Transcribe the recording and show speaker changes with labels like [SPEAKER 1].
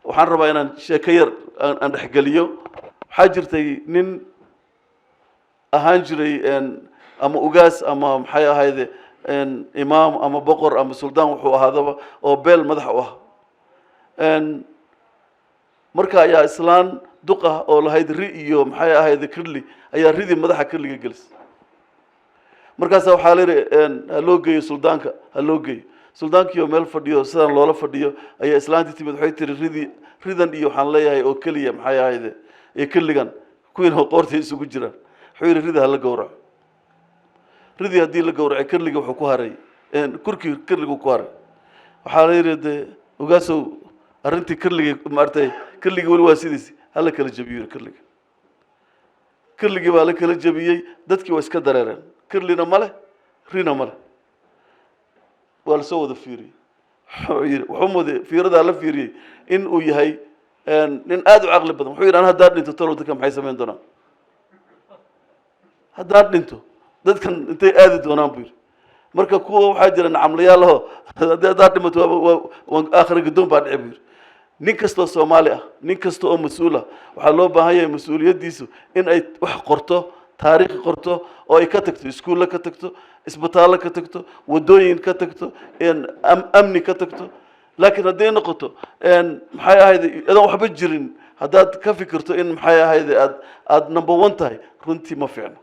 [SPEAKER 1] waxaan rabaa inaan sheeko yar aan dhexgeliyo waxaa jirtay nin ahaan jiray ama ugaas ama maxay ahayd imaam ama boqor ama suldaan wuxuu ahaadaba oo beel madax u ah marka ayaa islaan duqa oo lahayd ri iyo maxay ahayd kirli ayaa ridii madaxa kirliga gelisay markaas waxaa la yiri loo geeyo suldaanka loo geeyo suldaankiyo meel fadhiyo sidaan loola fadhiyo ayaa islaantii timid waxay tiri ridan iyo waxaan leeyahay oo kaliya maxay ahayd ee kirligan kuwiina qoortay isugu jiraan wuxuu yiri rida la gowraco ridii hadii la gowraco kirliga wuxuu ku haray kurkii kirligu ku haray waxaa la yiri ogaasow arrintii kirliga maartay kirliga wali waa sidiisi hala kala jabiyo kirliga baa la kala jabiyay dadkii waa iska dareereen kirlina male rina male waa la soo wada fiiriyay wuxuu mooday fiirada la fiiriyay in uu yahay nin aad u caqli badan wuxuu yiri aan hadda dhinto talo dadka maxay sameyn doonaan hadda dhinto dadkan intay aadi doonaan buu marka kuwa waxaa jira nacamlayaal oo hadda dhimato waa aakhir gadoon baa dhicay buu nin kasta oo Soomaali ah nin kasta oo mas'uul ah waxa loo baahan yahay mas'uuliyadiisu in ay wax qorto taariikh qorto oo ay ka tagto iskuul ka tagto isbitaal ka tagto wadooyin ka tagto amni ka tagto laakiin haday noqoto maxay ahayd idan waxba jirin hadaad ka fikirto in maxay ahayd aad number 1 tahay runtii ma fiicno